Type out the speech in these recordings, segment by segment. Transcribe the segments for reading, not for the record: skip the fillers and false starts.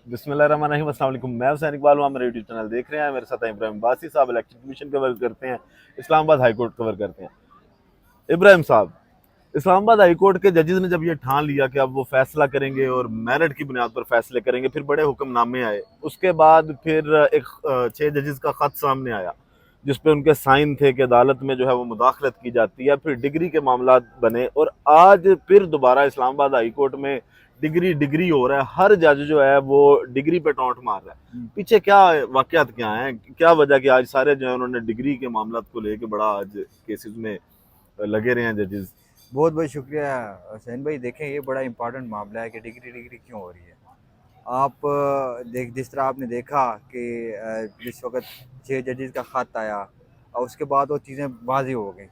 बिस्मिल्लाहिर्रहमानिर्रहीम, अस्सलाम वालेकुम। मैं हुसैन इकबाल हूँ, मेरे यूट्यूब चैनल देख रहे हैं। मेरे साथ इब्राहिम बासी साहब इलेक्शन कमीशन कवर करते हैं, इस्लामाबाद हाई कोर्ट कवर करते हैं। इब्राहिम साहब, इस्लामाबाद हाई कोर्ट के जजेस ने जब ये ठान लिया कि अब वो फैसला करेंगे और मेरिट की बुनियाद पर फैसले करेंगे, फिर बड़े हुक्मनामे आए। उसके बाद फिर एक 6 जजेस का खत सामने आया जिसपे उनके साइन थे कि अदालत में जो है वो मुदाखलत की जाती है। फिर डिग्री के मामला बने और आज फिर दोबारा इस्लामाबाद हाई कोर्ट में डिग्री डिग्री हो रहा है। हर जज जो है वो डिग्री पे टौंट मार रहा है। पीछे क्या वाकयात क्या है, क्या वजह कि आज सारे जो है उन्होंने डिग्री के मामला को लेके बड़ा आज केसेस में लगे रहे हैं जजेस। बहुत बहुत शुक्रिया हुसैन भाई। देखें, ये बड़ा इंपॉर्टेंट मामला है कि डिग्री डिग्री क्यों हो रही है। आप देख जिस तरह आपने देखा कि जिस वक्त 6 जजेस का ख़त आया और उसके बाद वो चीज़ें वाज़ी हो गई।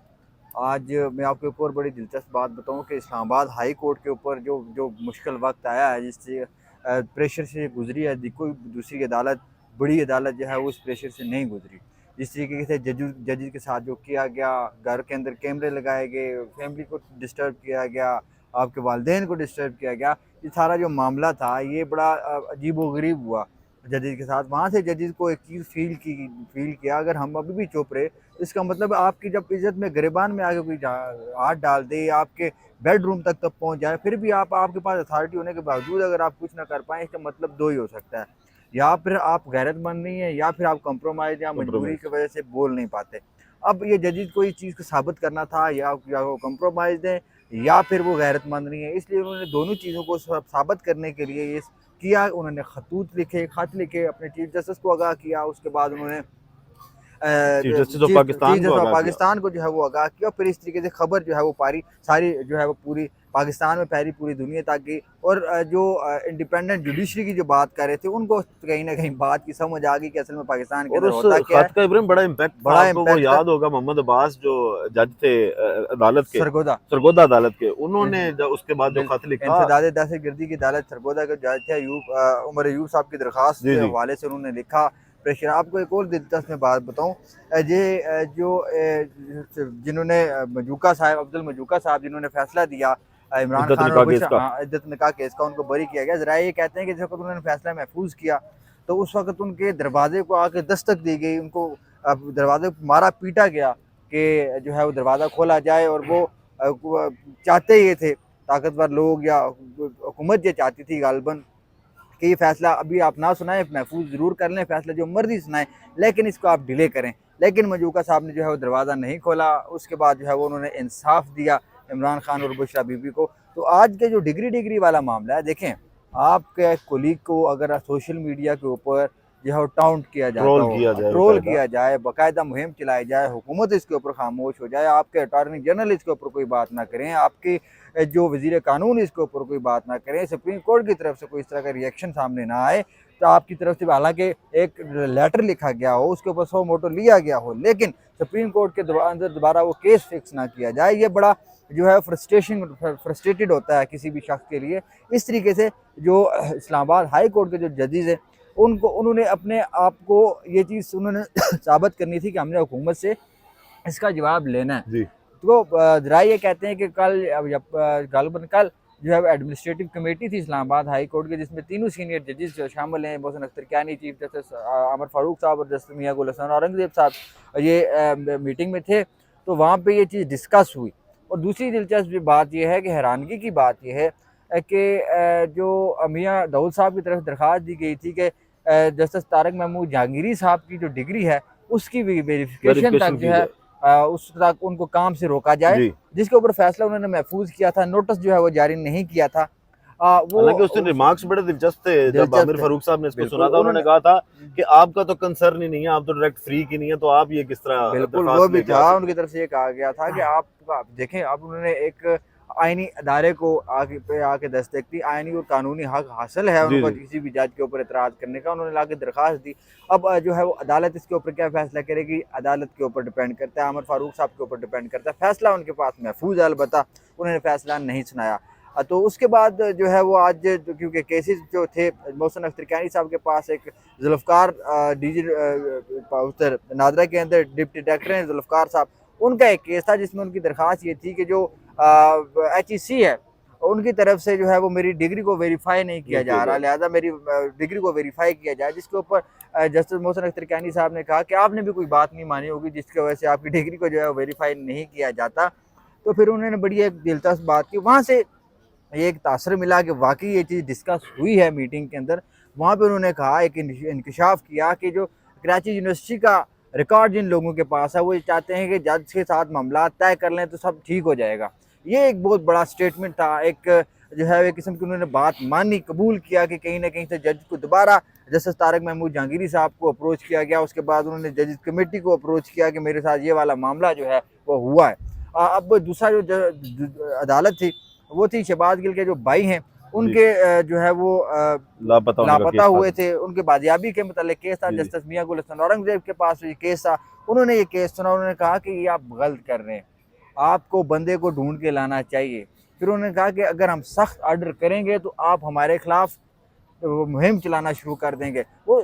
आज मैं आपको एक और बड़ी दिलचस्प बात बताऊं कि इस्लामाबाद हाई कोर्ट के ऊपर जो जो मुश्किल वक्त आया है, जिससे प्रेशर से गुजरी है, कोई दूसरी अदालत, बड़ी अदालत जो है वो उस प्रेशर से नहीं गुजरी। जिस तरीके से जजेस के साथ जो किया गया, घर के अंदर कैमरे लगाए गए, फैमिली को डिस्टर्ब किया गया, आपके वालदेन को डिस्टर्ब किया गया, ये सारा जो मामला था ये बड़ा अजीब व गरीब हुआ जजेस के साथ। वहाँ से जजेस को एक चीज़ फील किया, अगर हम अभी भी चुप रहे, इसका मतलब आपकी जब इज्जत में गिरबान में आगे कोई हाथ डाल दे, आपके बेडरूम तक पहुंच जाए, फिर भी आपके पास अथॉरिटी होने के बावजूद अगर आप कुछ ना कर पाए, इसका मतलब दो ही हो सकता है। या फिर आप गैरतमंद नहीं है, या फिर आप कंप्रोमाइज या मजबूरी की वजह से बोल नहीं पाते। अब ये जजेस को इस चीज़ को साबित करना था, या वो कंप्रोमाइज है या फिर वो गैरतमंद नहीं है। इसलिए उन्होंने दोनों चीज़ों को साबित करने के लिए ये किया। उन्होंने खत लिखे, अपने चीफ जस्टिस को आगाह किया। उसके बाद उन्होंने chief justice of chief Pakistan को जस्टिस ऑफ आगाह किया। पाकिस्तान को जो है वो आगाह किया। फिर इस तरीके से खबर जो है वो सारी जो है वो पूरी पाकिस्तान में फैली, पूरी दुनिया तक गई। और जो इंडिपेंडेंट जुडिशरी की जो बात कर रहे थे, उनको कहीं ना कहीं बात की समझ आ गई कि असल में पाकिस्तान के और अंदर उस होता क्या है। खत का इब्राहिम बड़ा इम्पैक्ट था। बड़ा आपको वो इम्पैक्ट था। याद होगा, मोहम्मद अब्बास जो जज थे अदालत के, सरगोदा, सरगोदा अदालत के, उन्होंने जब उसके बाद जो खत लिखा। इंसदाद दहशत गर्दी की अदालत सरगोदा के जज थे उमर अयूब साहब की दरख्वास्त जी के जी। हवाले से उन्होंने लिखा प्रेशर। आपको एक और दिलचस्प मैं बात बताऊँ, जिन्होंने मजूका साहब, अब्दुल मजूका साहब, जिन्होंने फैसला दिया इमरान इद्दत खान और निकाह केस का। इद्दत निकाह केस का, उनको बरी किया गया। जरा ये कहते हैं कि जिस वक्त उन्होंने फैसला महफूज किया तो उस वक्त उनके दरवाजे को आके दस्तक दी गई, उनको दरवाजे को मारा पीटा गया कि जो है वो दरवाज़ा खोला जाए। और वो चाहते ये थे, ताकतवर लोग या हुकूमत ये चाहती थी गालबन कि ये फैसला अभी आप ना सुनाएं, महफूज ज़रूर कर लें, फैसला जो मर्जी सुनाएं, लेकिन इसको आप डिले करें। लेकिन मजूका साहब ने जो है वो दरवाज़ा नहीं खोला। उसके बाद जो है वो उन्होंने इंसाफ दिया इमरान खान और बुशरा बीबी को। तो आज के जो डिग्री डिग्री वाला मामला है, देखें, आपके कोलीग को अगर सोशल मीडिया के ऊपर जो है वो टाउंट किया जाता ट्रोल हो, किया जाए ट्रोल बकायदा। किया जाए, बाकायदा मुहिम चलाई जाए, हुकूमत इसके ऊपर खामोश हो जाए, आपके अटॉर्नी जनरल इसके ऊपर कोई बात ना करें, आपकी जो वजीर कानून इसके ऊपर कोई बात ना करें, सुप्रीम कोर्ट की तरफ से कोई इस तरह का रिएक्शन सामने ना आए, तो आपकी तरफ से हालांकि एक लेटर लिखा गया हो, उसके ऊपर 100 मोटो लिया गया हो, लेकिन सुप्रीम कोर्ट के अंदर दोबारा वो केस फिक्स ना किया जाए, ये बड़ा जो है फ्रस्ट्रेटेड होता है किसी भी शख्स के लिए। इस तरीके से जो इस्लामाबाद हाई कोर्ट के जो जजेस हैं, उन्होंने अपने आप को ये चीज़ उन्होंने साबित करनी थी कि हमने हुकूमत से इसका जवाब लेना है। जी। तो ज़रा ये कहते हैं कि गालिबन कल जो है एडमिनिस्ट्रेटिव कमेटी थी इस्लामाबाद हाई कोर्ट के, जिसमें तीनों सीनियर जजेस जो शामिल हैं, मोहसिन अख्तर कियानी, चीफ जस्टिस अमर फारूक साहब और जस्टिस मियां गुल हसन औरंगजेब साहब ये मीटिंग में थे। तो वहाँ पे ये चीज़ डिस्कस हुई। और दूसरी दिलचस्प बात यह है कि हैरानगी की बात यह है कि जो मियां दाऊद साहब की तरफ दरख्वास्त दी गई थी कि जस्टिस तारक महमूद जहांगीरी साहब की जो डिग्री है उसकी भी वेरिफिकेशन तक वेरिफिकेशन जो की है जाए। उस तक उनको काम से रोका जाए, जी। जिसके ऊपर फैसला उन्होंने महफूज किया था। नोटिस जो है वो जारी नहीं किया था। वो हालांकि उसके रिमार्क्स बड़े दिलचस्प थे। जब आमिर दिलचस्प है। फारूक साहब ने इसको बिल्कुल सुना था, उन्होंने उन्होंने कहा था कि आपका तो कंसर्न ही नहीं है, आप तो डायरेक्ट फ्री की नहीं है, तो आप ये किस तरह बिल्कुल वो दरखास्त भी लेके था, आ सकते उनकी तरफ से ये कहा गया था कि आप देखें, अब उन्होंने एक आईनी अदारे को आके दस्तक दी, आईनी और कानूनी हक हासिल है हैं। जी उनको जी। किसी भी जज के ऊपर एतराज़ करने का। उन्होंने लाके दरख्वास्त दी। अब जो है वो अदालत इसके ऊपर क्या फैसला करेगी, अदालत के ऊपर डिपेंड करता है, अमर फारूक साहब के ऊपर डिपेंड करता है। फैसला उनके पास महफूज है, अलबत्ता उन्होंने फैसला नहीं सुनाया। तो उसके बाद जो है वो आज क्योंकि केसेस जो थे, मोहसिन अख्तर कियानी साहब के पास एक जुल्फ़कार डीजी उधर नादरा के अंदर डिप्टी डायरेक्टर हैं जुल्फ़कार साहब, उनका एक केस था जिसमें उनकी दरख्वास्त ये थी कि जो HEC है उनकी तरफ से जो है वो मेरी डिग्री को वेरीफाई नहीं किया जा रहा, लिहाजा मेरी डिग्री को वेरीफाई किया जाए, जिसके ऊपर जस्टिस मोहसिन अख्तर कैनी साहब ने कहा कि आपने भी कोई बात नहीं मानी होगी जिसकी वजह से आपकी डिग्री को जो है वेरीफाई नहीं किया जाता। तो फिर उन्होंने बड़ी एक दिलचस्प बात की, वहाँ से ये एक तासर मिला कि वाकई ये चीज़ डिस्कस हुई है मीटिंग के अंदर। वहाँ पे उन्होंने कहा, एक इंकशाफ किया कि जो कराची यूनिवर्सिटी का रिकॉर्ड जिन लोगों के पास है वो ये चाहते हैं कि जज के साथ मामला तय कर लें तो सब ठीक हो जाएगा। ये एक बहुत बड़ा स्टेटमेंट था, एक जो है एक किस्म की उन्होंने बात मानी, कबूल किया कि कहीं ना कहीं से जज को दोबारा जस्टिस तारक महमूद जहांगीरी साहब को अप्रोच किया गया। उसके बाद उन्होंने जजेस कमेटी को अप्रोच किया कि मेरे साथ ये वाला मामला जो है वो हुआ है। अब दूसरा जो अदालत थी वो थी शहबाज गिल के जो भाई हैं, उनके जो है वो लापता हुए थे, उनके बाजियाबी के मतलब केस था। जस्टिस मियां गुल हसन औरंगजेब के पास ये केस था। उन्होंने ये केस सुना, उन्होंने कहा कि ये आप गलत कर रहे हैं, आपको बंदे को ढूंढ के लाना चाहिए। फिर उन्होंने कहा कि अगर हम सख्त ऑर्डर करेंगे तो आप हमारे खिलाफ मुहिम चलाना शुरू कर देंगे। वो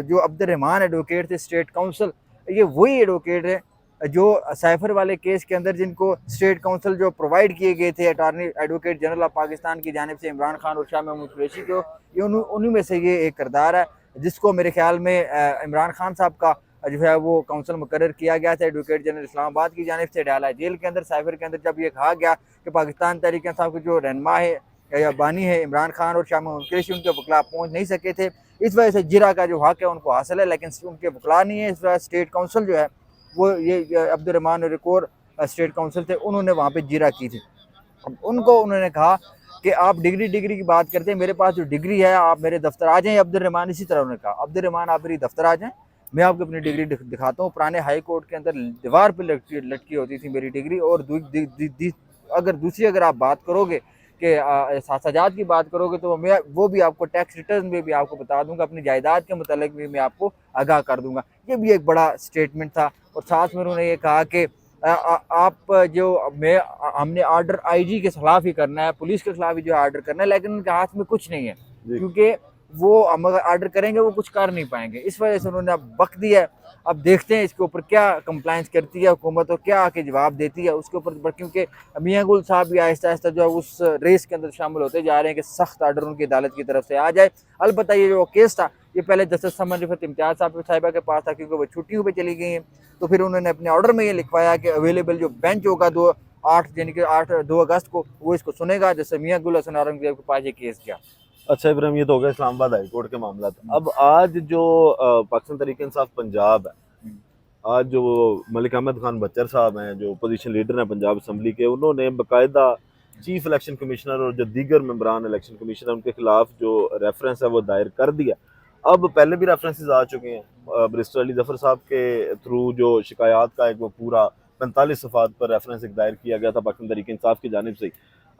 जो अब्दुर्रहमान एडवोकेट थे स्टेट काउंसिल, ये वही एडवोकेट है जो साइफर वाले केस के अंदर जिनको स्टेट काउंसिल जो प्रोवाइड किए गए थे attorney advocate general of Pakistan की जानिब से इमरान खान और शाह महमूद कुरैशी को, ये उन्हीं में से ये एक किरदार है जिसको मेरे ख्याल में इमरान खान साहब का जो है वो काउंसिल मुकर्रर किया गया था एडवोकेट जनरल इस्लामाबाद की जानिब से, डाला है जेल के अंदर साइफर के अंदर। जब ये कहा गया कि पाकिस्तान तहरीक इंसाफ के जो रहनुमा है या बानी है इमरान खान और शाह महमूद कुरैशी, उनके वकला पहुँच नहीं सके थे, इस वजह से जिरा का जो हक है उनको हासिल है, लेकिन उनके वकला नहीं है। इस वजह स्टेट काउंसिल जो है वो ये अब्दुर्रहमान और एक और स्टेट काउंसिल थे, उन्होंने वहाँ पे जिरा की थी। अब उनको उन्होंने कहा कि आप डिग्री की बात करते हैं, मेरे पास जो डिग्री है आप मेरे दफ्तर आ जाएं। अब्दुर्रहमान इसी तरह उन्होंने कहा, अब्दुर्रहमान आप मेरी दफ्तर आ जाएं, मैं आपको अपनी डिग्री दिखाता हूँ। पुराने हाई कोर्ट के अंदर दीवार पर लटकी होती थी मेरी डिग्री। और अगर दूसरी अगर आप बात करोगे कि सजाद की बात करोगे तो मैं वो भी आपको टैक्स रिटर्न में भी आपको बता दूंगा, अपनी जायदाद के मुतालिक भी मैं आपको आगाह कर दूंगा। ये भी एक बड़ा स्टेटमेंट था। और साथ में उन्होंने ये कहा कि आप जो हमने ऑर्डर आईजी के खिलाफ ही करना है, पुलिस के खिलाफ ही जो ऑर्डर करना है, लेकिन उनके हाथ में कुछ नहीं है, क्योंकि वो हम अगर ऑर्डर करेंगे वो कुछ कर नहीं पाएंगे। इस वजह से उन्होंने अब वक्त दिया है। अब देखते हैं इसके ऊपर क्या कंप्लाइंस करती है हुकूमत और क्या आके जवाब देती है उसके ऊपर, क्योंकि मियां गुल साहब भी आहिस्ता आहिस्ता जो है उस रेस के अंदर शामिल होते जा रहे हैं कि सख्त ऑर्डर उनकी अदालत की तरफ से आ जाए। अलबत्ता ये जो केस था ये पहले जस्टिस समन रिफत इम्तियाज साहिबा के पास था, क्योंकि वो छुट्टियों पर चली गई हैं। तो फिर उन्होंने अपने ऑर्डर में ये लिखवाया कि अवेलेबल जो बेंच होगा 2 अगस्त को वो इसको सुनेगा, जैसे मियां गुल हसन औरंगजेब के पास ये केस गया। अच्छा इब्राहिम, ये तो हो गया इस्लामाबाद हाई कोर्ट के मामला था। अब आज जो पाकिस्तान तहरीक इंसाफ पंजाब है, आज जो मलिक अहमद खान बच्चर साहब हैं जो अपोजिशन लीडर हैं पंजाब असम्बली के, उन्होंने बाकायदा चीफ इलेक्शन कमिश्नर और जो दीगर मेंबरान इलेक्शन कमीशन उनके खिलाफ जो रेफरेंस है वो दायर कर दिया। अब पहले भी रेफरेंसेस आ चुके हैं, बैरिस्टर अली जफर साहब के थ्रू जो शिकायत का एक वो पूरा 45 सफ़ात पर रेफरेंस एक दायर किया गया था पाकिस्तान तहरीक इंसाफ की जानिब से।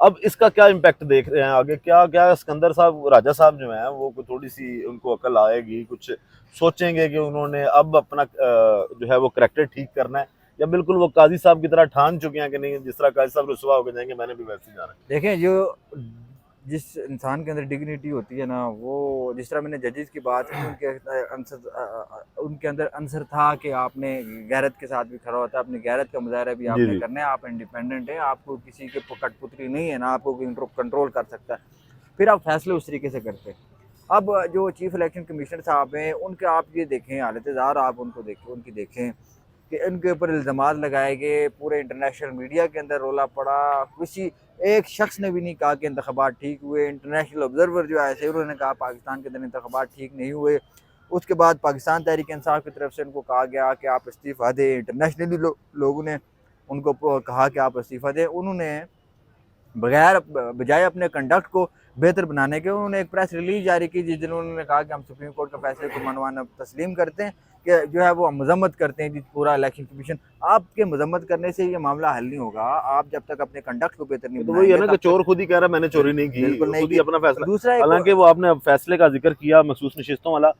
अब इसका क्या इम्पैक्ट देख रहे हैं आगे? क्या सिकंदर साहब राजा साहब जो हैं वो थोड़ी सी उनको अकल आएगी, कुछ सोचेंगे कि उन्होंने अब अपना जो है वो करैक्टर ठीक करना है, या बिल्कुल वो काजी साहब की तरह ठान चुके हैं कि नहीं जिस तरह काजी साहब रुसवा होकर जाएंगे मैंने भी वैसे ही जाना है? देखें, जो जिस इंसान के अंदर डिग्निटी होती है ना, वो जिस तरह मैंने जजेस की बात की, उनके अंदर आंसर था कि आपने गैरत के साथ भी खड़ा होता है, अपनी गैरत का मुजाहरा भी आपने करना है, आप इंडिपेंडेंट हैं, आपको किसी के कठपुतली नहीं है ना, आपको कंट्रोल कर सकता है, फिर आप फैसले उस तरीके से करते हैं। अब जो चीफ इलेक्शन कमिश्नर साहब हैं उनके आप ये देखें हालत ज़ार, आप उनको देखें, उनकी देखें कि इनके ऊपर इल्ज़ामात लगाए गए, पूरे इंटरनेशनल मीडिया के अंदर रोला पड़ा, किसी एक शख्स ने भी नहीं कहा कि इंतखाबात ठीक हुए। इंटरनेशनल ऑब्जर्वर जो आए थे उन्होंने कहा पाकिस्तान के अंदर इंतखाबात ठीक नहीं हुए। उसके बाद पाकिस्तान तहरीक इंसाफ की तरफ से उनको कहा गया कि आप इस्तीफ़ा दें। इंटरनेशनली लोगों ने उनको कहा कि आप इस्तीफ़ा दें। उन्होंने बजाय अपने कंडक्ट को बेहतर बनाने के उन्होंने एक प्रेस रिलीज जारी की जिस दिन उन्होंने कहा कि हम सुप्रीम कोर्ट के फैसले को मनवाना तस्लीम करते हैं, कि जो है वो मजम्मत करते हैं पूरा इलेक्शन कमीशन। आपके मजम्मत करने से ये मामला हल नहीं होगा, आप जब तक अपने कंडक्ट को बेहतर नहीं तो वही है ना कि चोर खुद ही कह रहा है मैंने चोरी नहीं की, खुद ही अपना फैसला। दूसरा, हालांकि वो आपने फैसले का जिक्र किया मखसूस नशिस्तों वाला,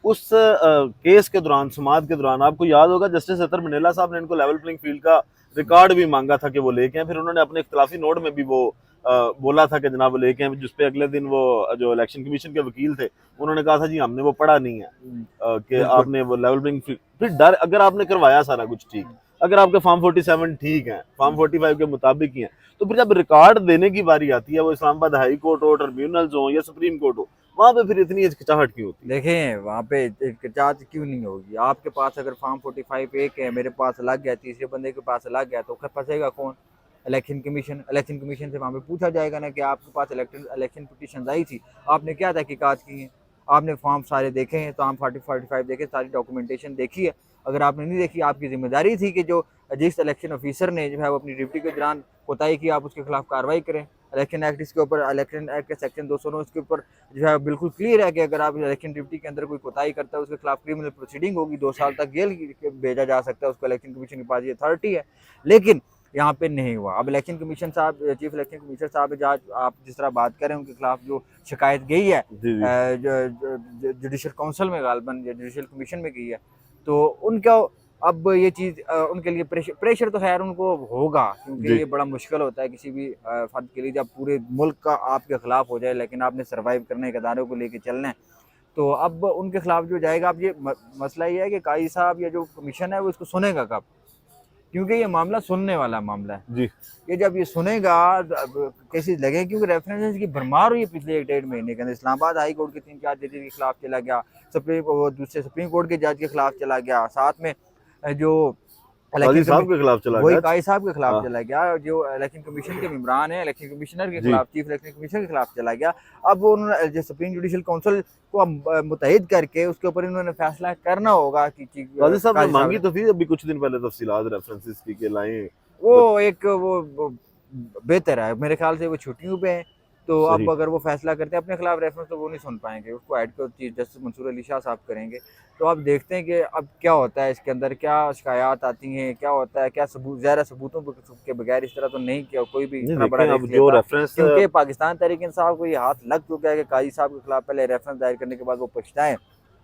उस केस के दौरान समाअत के दौरान आपको याद होगा जस्टिस अतर मंडेला साहब ने इनको लेवल प्लेइंग फील्ड का रिकॉर्ड भी मांगा था कि वो लेके आए। फिर उन्होंने अपने इख्तिलाफी नोट में भी वो बोला था कि जनाब वो लेके आए, जिसपे अगले दिन वो जो इलेक्शन कमीशन के वकील थे उन्होंने कहा था जी हमने वो पढ़ा नहीं है कि आपने वो लेवल प्लेइंग फील्ड। फिर डर, अगर आपने करवाया सारा कुछ ठीक, अगर आपके फॉर्म 47 ठीक है, फॉर्म 45 के मुताबिक ही है, तो फिर जब रिकॉर्ड देने की बारी आती है, वो इस्लामाबाद हाई कोर्ट हो, ट्रिब्यूनल्स हो या सुप्रीम कोर्ट हो, वहां पे फिर इतनी हिचकिचाहट क्यों होती है? देखें वहाँ पे हिचकिचाहट क्यों नहीं होगी? आपके पास अगर फॉर्म 45 एक है, मेरे पास अलग गया, तीसरे बंदे के पास अलग गया, तो फंसेगा कौन? Election commission. इलेक्शन कमीशन से वहाँ पे पूछा जाएगा ना कि आपके पास इलेक्शन पिटीशन आई थी, आपने क्या तहकीकात की है, आपने फॉर्म सारे देखे हैं, तो हम 45 देखे, सारी डॉक्यूमेंटेशन देखी है। अगर आपने नहीं देखी, आपकी जिम्मेदारी थी कि जो जिस इलेक्शन ऑफिसर ने जो है वो अपनी ड्यूटी के दौरान कोताही की, आप उसके खिलाफ कार्रवाई करें। इलेक्शन एक्ट इसके ऊपर, इलेक्शन एक्ट के सेक्शन 209 इसके ऊपर जो है बिल्कुल क्लियर है कि अगर आप इलेक्शन ड्यूटी के अंदर कोई कोताही करता है, उसके खिलाफ क्रिमिनल प्रोसीडिंग होगी, 2 साल तक जेल भेजा जा सकता है उसको। इलेक्शन कमीशन के पास ये अथॉरिटी है, लेकिन यहाँ पे नहीं हुआ। अब इलेक्शन कमीशन साहब, चीफ इलेक्शन कमीशनर साहब जहाँ आप जिस तरह बात करें, उनके खिलाफ जो शिकायत गई है जी जी। जुडिशल काउंसिल में गालबन या जुडिशल कमीशन में गई है, तो उनका अब ये चीज़ उनके लिए प्रेशर तो खैर उनको होगा, क्योंकि जी ये बड़ा मुश्किल होता है किसी भी फर्द के लिए, जब पूरे मुल्क का आपके खिलाफ हो जाए, लेकिन आपने सर्वाइव करने के इदारों को लेके चलना है। तो अब उनके खिलाफ जो जाएगा, अब ये मसला ये है कि काजी साहब या जो कमीशन है वो इसको सुनेगा कब, क्योंकि ये मामला सुनने वाला मामला है। जी। ये जब ये सुनेगा केसेस लगे, क्योंकि रेफरेंसेस की भरमार हुई है पिछले 1-1.5 महीने के अंदर। इस्लामाबाद हाई कोर्ट के 3-4 जजेस के खिलाफ चला गया, दूसरे सुप्रीम कोर्ट के जज के खिलाफ चला गया, साथ में जो काजी साहब के खिलाफ चला वही गया। काजी साहब के खिलाफ हाँ। चला गया, जो इलेक्शन कमीशन के मेंबरान है, इलेक्शन कमिश्नर के जी। खिलाफ, चीफ इलेक्शन कमिश्नर के खिलाफ चला गया। अब उन्होंने जो सुप्रीम जुडिशल काउंसिल को मुतहिद करके उसके ऊपर इन्होंने फैसला करना होगा कि काजी साहब ने काजी मांगी साहब तो थी अभी कुछ दिन पहले तफसीलात रेफरेंसेस की के लाएं। वो एक वो बेहतर है, मेरे ख्याल से वो छुट्टियों पे हैं, तो अब सही। अगर वो फैसला करते हैं अपने खिलाफ रेफरेंस, तो वो नहीं सुन पाएंगे, उसको head court chief justice Mansoor Ali Shah साहब करेंगे। तो अब देखते हैं कि अब क्या होता है इसके अंदर, क्या शिकायत आती हैं, क्या होता है, क्या सबूत, ज़ाहिर है सबूतों के बगैर इस तरह तो नहीं किया कोई भी नहीं इतना बड़ा देखें, अब रिस्क जो लेता, रेफरेंस क्योंकि पाकिस्तान तहरीक इंसाफ को ये हाथ लग चुका है कि काजी साहब के खिलाफ पहले रेफरेंस दायर करने के बाद वो पछताएं,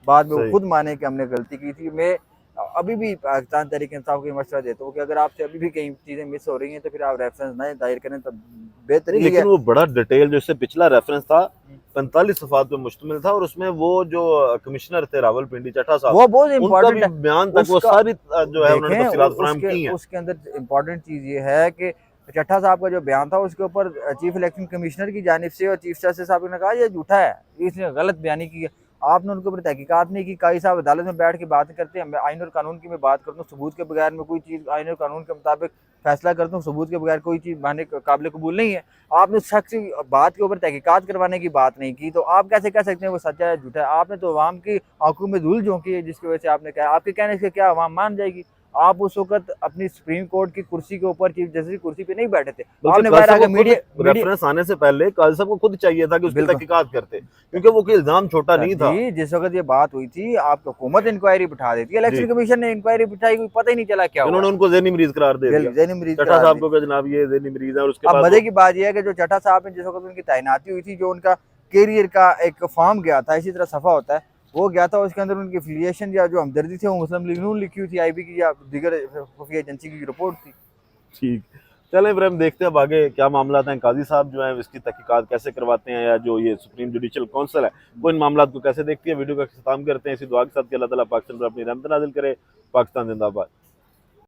बाद में वो सही। खुद माने कि हमने गलती की थी। मैं अभी भी पाकिस्तान तहरीक इंसाफ को ये मशवरा देता हूँ कि अगर आपसे अभी भी कई चीज़ें मिस हो रही हैं, तो फिर आप रेफरेंस ना दायर करें, तो बेहतर नहीं, यही है। लेकिन वो बड़ा डिटेल जो इससे पिछला रेफरेंस था 45 सफ़ात पे मुश्तमिल था, और उसमें वो जो कमिश्नर थे रावलपिंडी चट्टा साहब, वो बहुत उनका इम्पोर्टेंट भी है बयान तक वो उसका। सारी जो है उन्होंने देखें तफसीलात फराहम उसके की हैं। उसके अंदर इम्पोर्टेंट चीज़ ये है कि चट्टा साहब का जो बयान था, उसके ऊपर चीफ इलेक्शन कमिश्नर की जानिब से और चीफ जस्टिस साहब ने कहा ये झूठा है, इसने गलत बयानी की है। आपने उनके ऊपर तहकीकात नहीं की। काजी साहब अदालत में बैठ के बात करते हैं, मैं आइन और कानून की मैं बात करता हूँ, सबूत के बगैर में कोई चीज़ आइन और कानून के मुताबिक फैसला करता हूँ, सबूत के बगैर कोई चीज़ मानने काबिल कबूल नहीं है। आपने शख्स बात के ऊपर तहकीकात करवाने की बात नहीं की, तो आप कैसे कह सकते हैं वो सच्चा है झूठा है? आपने तो अवाम की आंखों में धूल झोंकी है, जिसकी वजह से आपने कहा, आपके कहने से क्या अवाम मान जाएगी? आप उस वक्त अपनी सुप्रीम कोर्ट की कुर्सी के ऊपर, चीफ जस्टिस की कुर्सी पे नहीं बैठे थे, आपने बाहर आके मीडिया रेफरेंस आने से पहले काजी साहब को खुद चाहिए था कि उसकी बिल्कुल तहकीकात करते, क्योंकि वो कोई इल्जाम छोटा नहीं था। जी, जिस वक्त ये बात हुई थी, आप हुकूमत इंक्वायरी बिठा देती है, जी। इलेक्शन कमीशन ने इंक्वायरी बिठाई, कोई पता ही नहीं चला क्या हुआ। इन्होंने उनको ज़हनी मरीज करार दे दिया, ज़हनी मरीज चट्टा करार साहब दिया। को कि जनाब ये ज़हनी मरीज है, और उसके अब बाद मजे की बात यह है कि जो चट्टा साहब ने जिस वक्त उनकी तैनाती हुई थी, जो उनका कैरियर का एक फॉर्म गया था, इसी तरह सफ़ा होता है, वो गया था, उसके अंदर उनकी एफिलिएशन या जो हमदर्दी थी वो मुस्लिम लीग नून लिखी हुई थी, आईबी की या दीगर खुफिया एजेंसी की रिपोर्ट थी। ठीक। चलें इब्राहिम, देखते हैं अब आगे क्या मामला हैं। काजी साहब जो है इसकी तहकीकात कैसे करवाते हैं, या जो ये सुप्रीम जुडिशल काउंसिल है वो इन मामला को कैसे देखती है। वीडियो का खत्म करते हैं इसी दुआ के साथ कि अल्लाह ताला पाकिस्तान पर अपनी रहमत नाज़िल करे। पाकिस्तान जिंदाबाद।